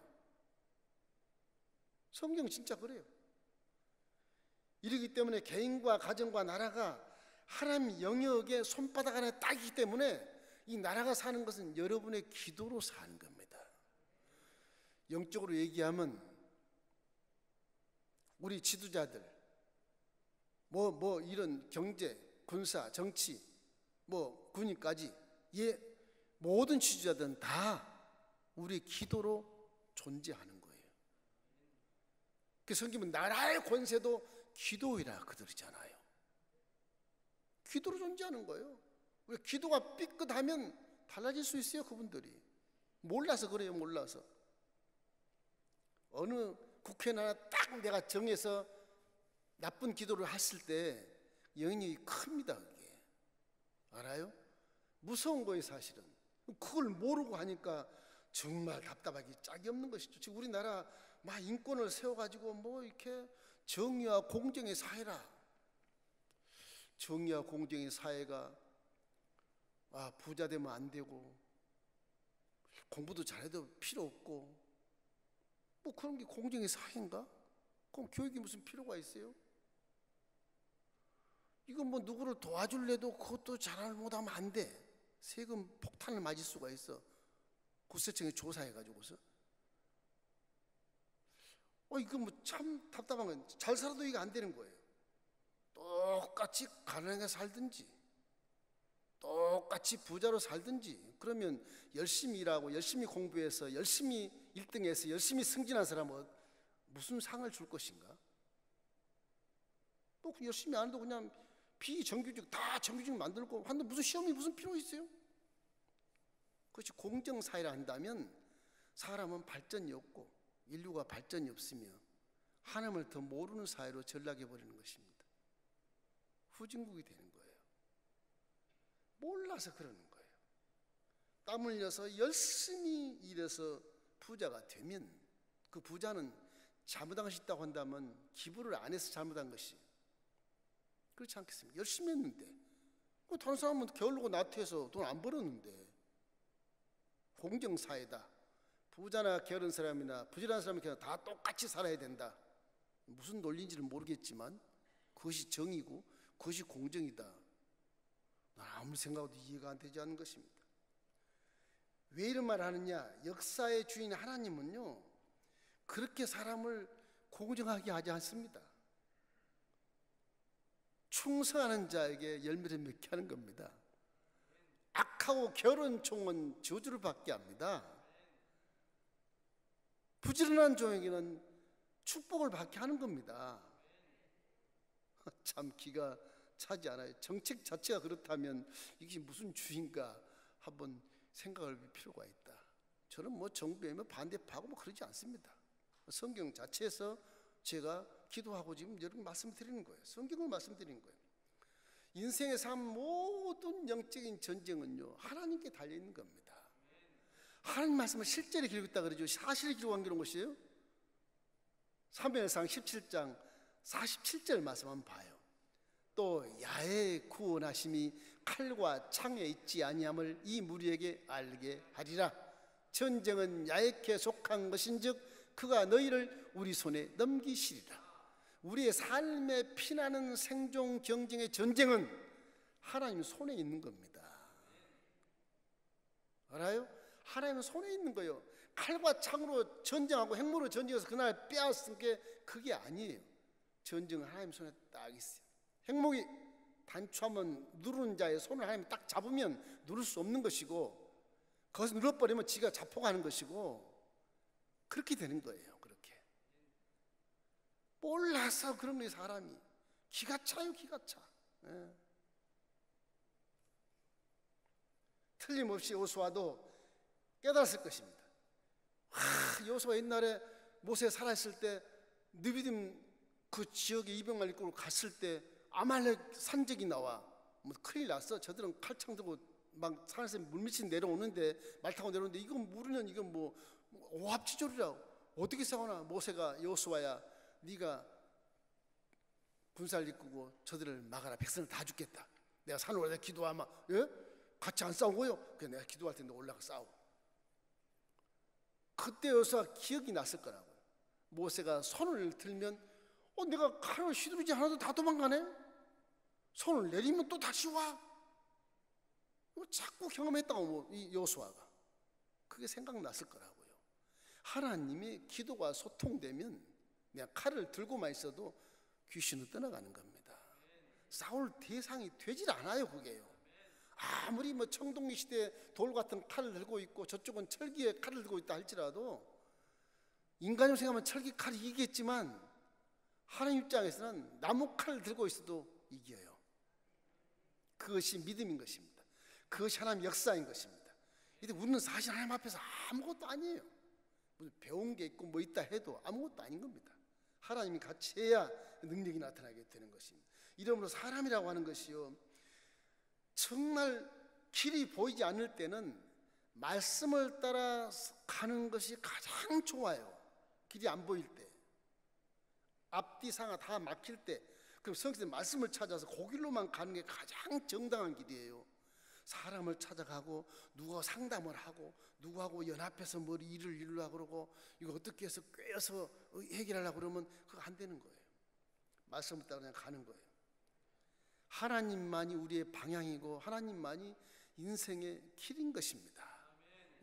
성경은 진짜 그래요. 이러기 때문에 개인과 가정과 나라가 하나님 영역의 손바닥 안에 딱 있기 때문에 이 나라가 사는 것은 여러분의 기도로 사는 겁니다. 영적으로 얘기하면 우리 지도자들 뭐 이런 경제, 군사, 정치, 뭐 군인까지 모든 지도자들은 다 우리의 기도로 존재하는 거예요. 그 성경은 나라의 권세도 기도이라 그들이잖아요. 기도로 존재하는 거예요. 우리 기도가 삐끗하면 달라질 수 있어요. 그분들이 몰라서 그래요. 몰라서 어느 국회나 딱 내가 정해서 나쁜 기도를 했을 때 영향이 큽니다. 그게 알아요? 무서운 거예요. 사실은 그걸 모르고 하니까 정말 답답하기 짝이 없는 것이죠. 지금 우리나라 막 인권을 세워가지고 뭐 이렇게 정의와 공정의 사회라. 정의와 공정의 사회가 부자 되면 안 되고 공부도 잘해도 필요 없고 뭐 그런 게 공정의 사회인가? 그럼 교육이 무슨 필요가 있어요? 이건 뭐 누구를 도와줄래도 그것도 잘 못하면 안 돼. 세금 폭탄을 맞을 수가 있어. 국세청에 조사해가지고서. 이거 뭐 참 답답한 건 잘 살아도 이게 안 되는 거예요. 똑같이 가난하게 살든지 똑같이 부자로 살든지 그러면 열심히 일하고 열심히 공부해서 열심히 1등해서 열심히 승진한 사람은 무슨 상을 줄 것인가? 뭐 열심히 안 해도 그냥 비정규직 다 정규직 만들고 한데 무슨 시험이 무슨 필요 있어요? 그것이 공정사회라 한다면 사람은 발전이 없고 인류가 발전이 없으며 하나님을 더 모르는 사회로 전락해버리는 것입니다. 후진국이 되는 거예요. 몰라서 그러는 거예요. 땀 흘려서 열심히 일해서 부자가 되면 그 부자는 잘못한 것이 있다고 한다면 기부를 안 해서 잘못한 것이 그렇지 않겠습니까? 열심히 했는데 다른 사람은 게을르고 나태해서 돈 안 벌었는데 공정사회다. 부자나 게으른 사람이나 부지런한 사람이 그냥 다 똑같이 살아야 된다. 무슨 논리인지는 모르겠지만 그것이 정의고 그것이 공정이다. 난 아무리 생각해도 이해가 안 되지 않는 것입니다. 왜 이런 말을 하느냐? 역사의 주인 하나님은요 그렇게 사람을 공정하게 하지 않습니다. 충성하는 자에게 열매를 맺게 하는 겁니다. 악하고 게으른 종은 저주를 받게 합니다. 부지런한 종에게는 축복을 받게 하는 겁니다. 참 기가 차지 않아요. 정책 자체가 그렇다면 이게 무슨 주인가 한번 생각을 해볼 필요가 있다. 저는 뭐 정부에 반대하고 뭐 그러지 않습니다. 성경 자체에서 제가 기도하고 지금 여러분 말씀드리는 거예요. 성경을 말씀드리는 거예요. 인생의 삶 모든 영적인 전쟁은요 하나님께 달려있는 겁니다. 하나님 말씀을 실제로 기록했다 그러죠. 사실을 기록한 그런 것이에요. 사무엘상 17장 47절 말씀 한번 봐요. 또 야훼의 구원하심이 칼과 창에 있지 아니함을 이 무리에게 알게 하리라. 전쟁은 야훼께 속한 것인즉 그가 너희를 우리 손에 넘기시리라. 우리의 삶에 피나는 생존 경쟁의 전쟁은 하나님 손에 있는 겁니다. 알아요? 하나님은 손에 있는 거예요. 칼과 창으로 전쟁하고 핵무로 전쟁해서 그날 빼앗은 게 그게 아니에요. 전쟁은 하나님 손에 딱 있어요. 핵무기 단추하면 누르는 자의 손을 하나님이 딱 잡으면 누를 수 없는 것이고 거기서 눌러버리면 지가 자포가는 것이고 그렇게 되는 거예요. 그렇게 몰라서 그런 거예요. 사람이 기가 차요. 기가 차. 예. 틀림없이 여호수아도 깨달았을 것입니다. 여호수아 옛날에 모세 살아있을 때 느비딤 그 지역에 이병을 이끌고 갔을 때 아말렉 산적이 나와 뭐 큰일 났어. 저들은 칼창 들고 막 산에서 물밑이 내려오는데 말 타고 내려오는데 이건 모르는 이건 뭐 오합지졸이라고 어떻게 싸우나. 모세가 여호수아야 네가 군사를 이끌고 저들을 막아라. 백성을 다 죽겠다. 내가 산으로 올라가 기도하마. 예? 같이 안 싸우고요. 그래서 내가 기도할 텐데 올라가 싸워. 그때 여호수아 기억이 났을 거라고요. 모세가 손을 들면 내가 칼을 휘두르지 않아도 다 도망가네. 손을 내리면 또 다시 와. 자꾸 경험했다고 이 여호수아가 그게 생각났을 거라고요. 하나님이 기도가 소통되면 그냥 칼을 들고만 있어도 귀신은 떠나가는 겁니다. 싸울 대상이 되질 않아요. 그게요. 아무리 뭐 청동기 시대에 돌 같은 칼을 들고 있고 저쪽은 철기의 칼을 들고 있다 할지라도 인간으로 생각하면 철기 칼이 이기겠지만 하나님 입장에서는 나무 칼을 들고 있어도 이겨요. 그것이 믿음인 것입니다. 그것이 하나님 역사인 것입니다. 근데 우리는 사실 하나님 앞에서 아무것도 아니에요. 무슨 배운 게 있고 뭐 있다 해도 아무것도 아닌 겁니다. 하나님이 같이 해야 능력이 나타나게 되는 것입니다. 이러므로 사람이라고 하는 것이요 정말 길이 보이지 않을 때는 말씀을 따라 가는 것이 가장 좋아요. 길이 안 보일 때 앞뒤 상하 다 막힐 때 그럼 성경의 말씀을 찾아서 그 길로만 가는 게 가장 정당한 길이에요. 사람을 찾아가고 누가 상담을 하고 누구하고 연합해서 뭘 일을 이루려고 그러고 이거 어떻게 해서 꿰어서 해결하려고 그러면 그거 안 되는 거예요. 말씀을 따라 그냥 가는 거예요. 하나님만이 우리의 방향이고 하나님만이 인생의 길인 것입니다.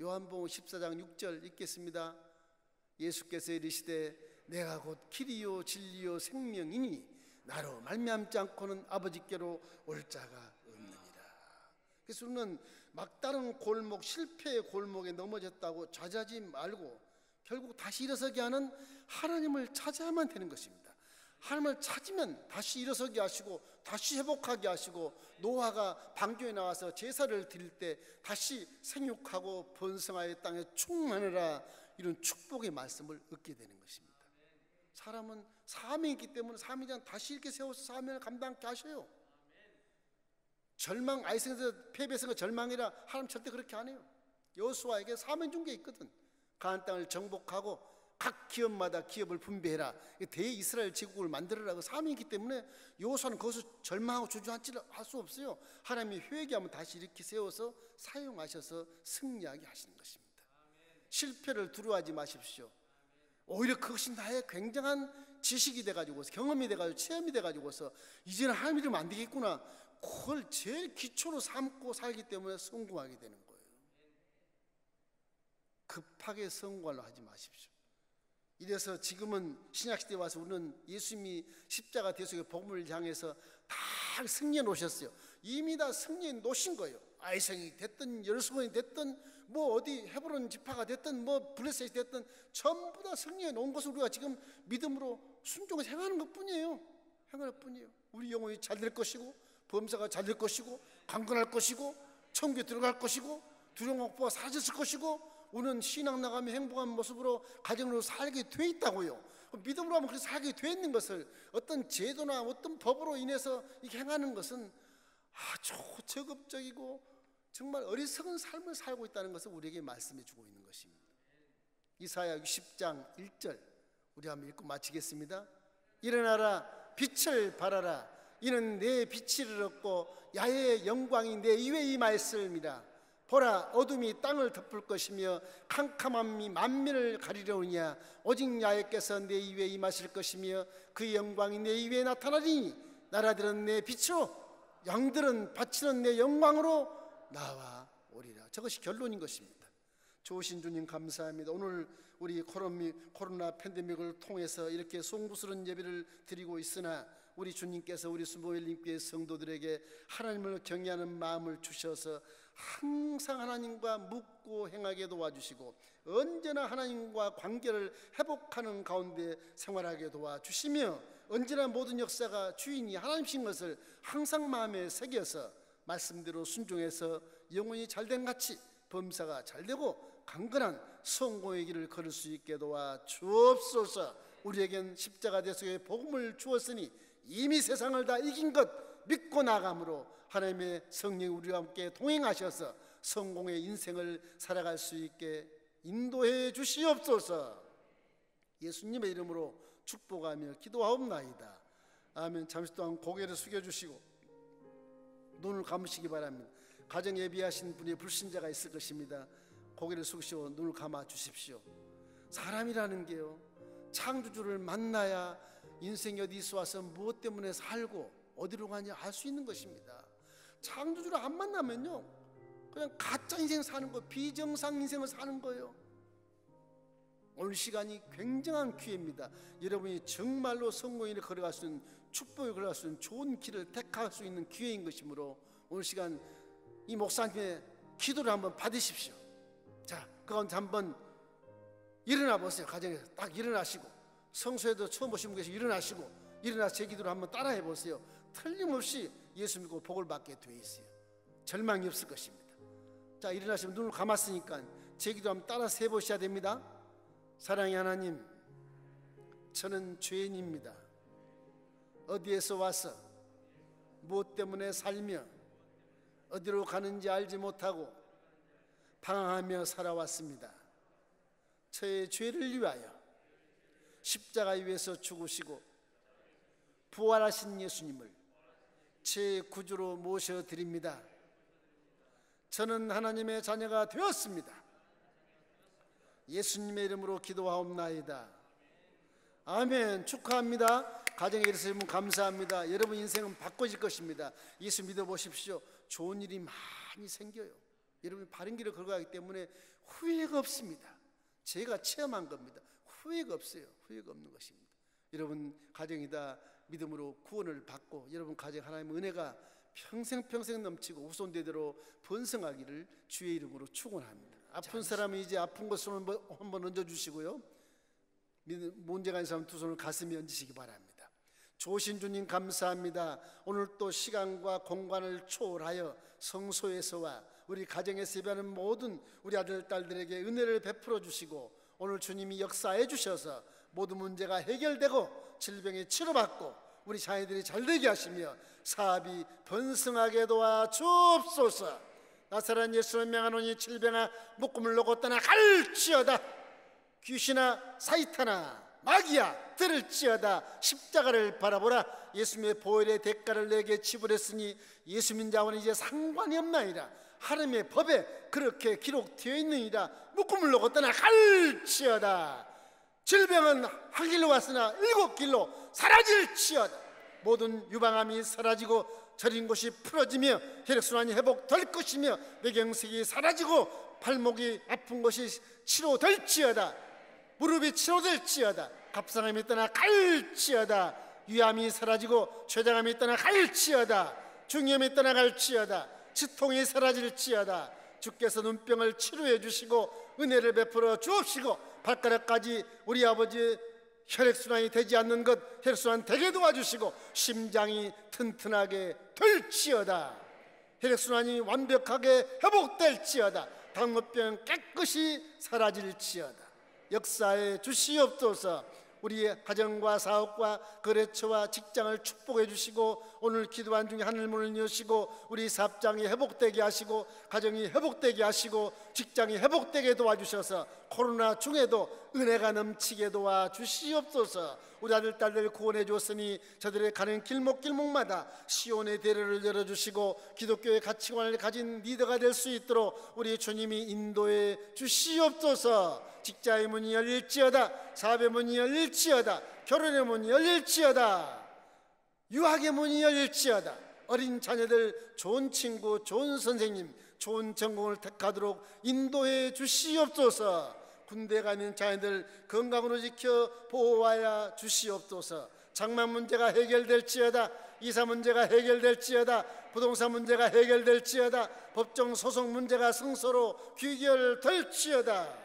요한복음 14장 6절 읽겠습니다. 예수께서 이르시되 내가 곧 길이요 진리요 생명이니 나로 말미암지 않고는 아버지께로 올 자가 없느니라. 그래서 우리는 막다른 골목 실패의 골목에 넘어졌다고 좌절하지 말고 결국 다시 일어서게 하는 하나님을 찾아야만 되는 것입니다. 하나님을 찾으면 다시 일어서게 하시고 다시 회복하게 하시고, 노아가 방주에 나와서 제사를 드릴 때 다시 생육하고 번성하여 땅에 충만하라, 이런 축복의 말씀을 얻게 되는 것입니다. 사람은 사명이 있기 때문에 사명장 다시 이렇게 세워서 사명을 감당하게 하셔요. 절망, 아이성에서 패배해서 절망이라 하나님 절대 그렇게 안 해요. 여호수아에게 사명 준 게 있거든. 가나안 땅을 정복하고 각 기업마다 기업을 분배해라, 대이스라엘 제국을 만들어라, 그 사명이기 때문에 여호수아는 거기서 절망하고 주저앉지를 할 수 없어요. 하나님이 회개하면 다시 이렇게 세워서 사용하셔서 승리하게 하시는 것입니다. 실패를 두려워하지 마십시오. 오히려 그것이 나의 굉장한 지식이 돼가지고서, 경험이 돼가지고, 체험이 돼가지고서 이제는 하나님 이러면 안 되겠구나, 그걸 제일 기초로 삼고 살기 때문에 성공하게 되는 거예요. 급하게 성공하려 하지 마십시오. 이래서 지금은 신약시대에 와서 우리는 예수님이 십자가 대속의 복음을 향해서 다 승리해 놓으셨어요. 이미 다 승리해 놓으신 거예요. 아이성이 됐든 여리고성이 됐든 뭐 어디 헤브론 지파가 됐든 뭐 블레셋이 됐든 전부 다 승리해 놓은 것을 우리가 지금 믿음으로 순종해서 행하는 것뿐이에요. 행할 뿐이에요. 우리 영혼이 잘 될 것이고, 범사가 잘 될 것이고, 강건할 것이고, 천국에 들어갈 것이고, 두려움 공포가 사라졌을 것이고, 우리는 신앙 나가며 행복한 모습으로 가정으로 살게 돼 있다고요. 믿음으로 하면 그렇게 살게 돼 있는 것을 어떤 제도나 어떤 법으로 인해서 이렇게 행하는 것은 아주 적극적이고 정말 어리석은 삶을 살고 있다는 것을 우리에게 말씀해 주고 있는 것입니다. 이사야 60장 1절 우리 한번 읽고 마치겠습니다. 일어나라, 빛을 발하라. 이는 내 빛을 얻고 야훼의 영광이 내 위에 임하였음이라. 보라, 어둠이 땅을 덮을 것이며 캄캄함이 만민을 가리려오냐. 오직 야훼께서 내 위에 임하실 것이며 그 영광이 내 위에 나타나리니 나라들은 내 빛으로, 양들은 바치는 내 영광으로 나와오리라. 저것이 결론인 것입니다. 좋으신 주님 감사합니다. 오늘 우리 코로나 팬데믹을 통해서 이렇게 송구스러운 예배를 드리고 있으나 우리 주님께서 우리 수모엘님께 성도들에게 하나님을 경외하는 마음을 주셔서 항상 하나님과 묻고 행하게 도와주시고 언제나 하나님과 관계를 회복하는 가운데 생활하게 도와주시며 언제나 모든 역사가 주인이 하나님이신 것을 항상 마음에 새겨서 말씀대로 순종해서 영혼이 잘된 같이 범사가 잘되고 강건한 성공의 길을 걸을 수 있게 도와주옵소서. 우리에겐 십자가 대속의 복음을 주었으니 이미 세상을 다 이긴 것 믿고 나감으로 하나님의 성령이 우리와 함께 동행하셔서 성공의 인생을 살아갈 수 있게 인도해 주시옵소서. 예수님의 이름으로 축복하며 기도하옵나이다. 아멘. 잠시 동안 고개를 숙여주시고 눈을 감으시기 바랍니다. 가정 예비하신 분이 불신자가 있을 것입니다. 고개를 숙이시고 눈을 감아 주십시오. 사람이라는 게요, 창조주를 만나야 인생이 어디서 와서 무엇 때문에 살고 어디로 가냐 알 수 있는 것입니다. 창조주를 안 만나면요 그냥 가짜 인생 사는 거, 비정상 인생을 사는 거예요. 오늘 시간이 굉장한 기회입니다. 여러분이 정말로 성공에 걸어갈 수 있는, 축복에 걸어갈 수 있는 좋은 길을 택할 수 있는 기회인 것이므로 오늘 시간 이 목사님의 기도를 한번 받으십시오. 자, 그 가운데 한번 일어나 보세요. 가정에서 딱 일어나시고, 성소에도 처음 오신 분 계시고 일어나시고, 일어나서 제 기도를 한번 따라해 보세요. 틀림없이 예수 믿고 복을 받게 돼 있어요. 절망이 없을 것입니다. 자, 일어나시면 눈을 감았으니까 제 기도 한번 따라서 해보셔야 됩니다. 사랑의 하나님, 저는 죄인입니다. 어디에서 와서 무엇 때문에 살며 어디로 가는지 알지 못하고 방황하며 살아왔습니다. 저의 죄를 위하여 십자가 위에서 죽으시고 부활하신 예수님을 제 구주로 모셔드립니다. 저는 하나님의 자녀가 되었습니다. 예수님의 이름으로 기도하옵나이다. 아멘. 축하합니다. 가정에 이르시면 감사합니다. 여러분 인생은 바꿔질 것입니다. 예수 믿어보십시오. 좋은 일이 많이 생겨요. 여러분이 바른 길을 걸어가기 때문에 후회가 없습니다. 제가 체험한 겁니다. 후회가 없어요. 후회가 없는 것입니다. 여러분 가정이다 믿음으로 구원을 받고 여러분 가정 하나님의 은혜가 평생 넘치고 후손대대로 번성하기를 주의 이름으로 축원합니다. 아픈 사람은 이제 아픈 것을 한번 얹어주시고요, 문제가 있는 사람은 두 손을 가슴에 얹으시기 바랍니다. 좋으신 주님 감사합니다. 오늘 또 시간과 공간을 초월하여 성소에서와 우리 가정에서 예배하는 모든 우리 아들 딸들에게 은혜를 베풀어 주시고 오늘 주님이 역사해 주셔서 모든 문제가 해결되고 질병이 치료받고 우리 자녀들이 잘되게 하시며 사업이 번성하게 도와 주옵소서. 나사렛 예수를 명하노니 질병아 묶음을 놓고 떠나갈지어다. 귀신아 사이타나 마귀야 들을지어다. 십자가를 바라보라. 예수님의 보혈의 대가를 내게 지불했으니 예수 믿는 자와는 이제 상관이 없나이다. 하나님의 법에 그렇게 기록되어 있느니라. 묶음을 놓고 떠나갈지어다. 질병은 한 길로 왔으나 일곱 길로 사라질지어다. 모든 유방암이 사라지고 저린 곳이 풀어지며 혈액순환이 회복될 것이며 뇌경색이 사라지고 발목이 아픈 것이 치료될지어다. 무릎이 치료될지어다. 갑상암이 떠나갈지어다. 위암이 사라지고 췌장암이 떠나갈지어다. 중이염이 떠나갈지어다. 치통이 사라질지어다. 주께서 눈병을 치료해 주시고 은혜를 베풀어 주옵시고 발가락까지 우리 아버지의 혈액순환이 되지 않는 것 혈액순환 되게 도와주시고 심장이 튼튼하게 될지어다. 혈액순환이 완벽하게 회복될지어다. 당뇨병 깨끗이 사라질지어다. 역사에 주시옵소서. 우리 가정과 사업과 거래처와 직장을 축복해 주시고 오늘 기도한 중에 하늘 문을 여시고 우리 사업장이 회복되게 하시고 가정이 회복되게 하시고 직장이 회복되게 도와주셔서 코로나 중에도 은혜가 넘치게 도와주시옵소서. 우리 아들 딸들 구원해 주었으니 저들의 가는 길목길목마다 시온의 대로를 열어주시고 기독교의 가치관을 가진 리더가 될 수 있도록 우리 주님이 인도해 주시옵소서. 직자의 문이 열릴지어다. 사업의 문이 열릴지어다. 결혼의 문이 열릴지어다. 유학의 문이 열릴지어다. 어린 자녀들 좋은 친구, 좋은 선생님, 좋은 전공을 택하도록 인도해 주시옵소서. 군대 가는 자녀들 건강으로 지켜 보호하여 주시옵소서. 장만 문제가 해결될지어다. 이사 문제가 해결될지어다. 부동산 문제가 해결될지어다. 법정 소송 문제가 성소로 귀결될지어다.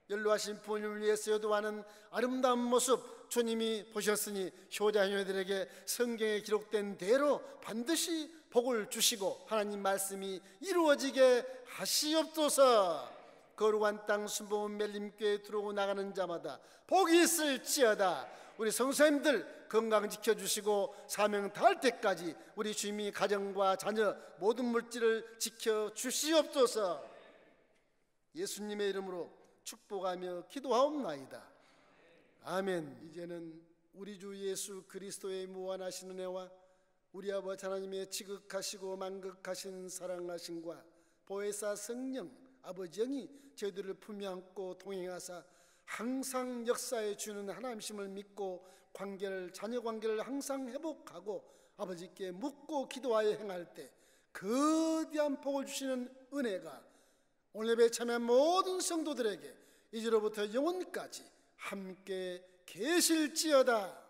연로하신 부모님을 위해서 요도하는 아름다운 모습 주님이 보셨으니 효자 효녀들에게 성경에 기록된 대로 반드시 복을 주시고 하나님 말씀이 이루어지게 하시옵소서. 거룩한 땅 순복음 멜림교에 들어오고 나가는 자마다 복이 있을지어다. 우리 성도님들 건강 지켜주시고 사명 다할 때까지 우리 주님이 가정과 자녀 모든 물질을 지켜주시옵소서. 예수님의 이름으로 축복하며 기도하옵나이다. 아멘. 이제는 우리 주 예수 그리스도의 무한하신 은혜와 우리 아버지 하나님의 지극하시고 만극하신 사랑하심과 보혜사 성령 아버지 영이 저희들을 품에 안고 동행하사 항상 역사해 주는 하나님심을 믿고 관계를 자녀 관계를 항상 회복하고 아버지께 묻고 기도하여 행할 때 거대한 복을 주시는 은혜가 오늘 예배에 참여한 모든 성도들에게 이제로부터 영원까지 함께 계실지어다.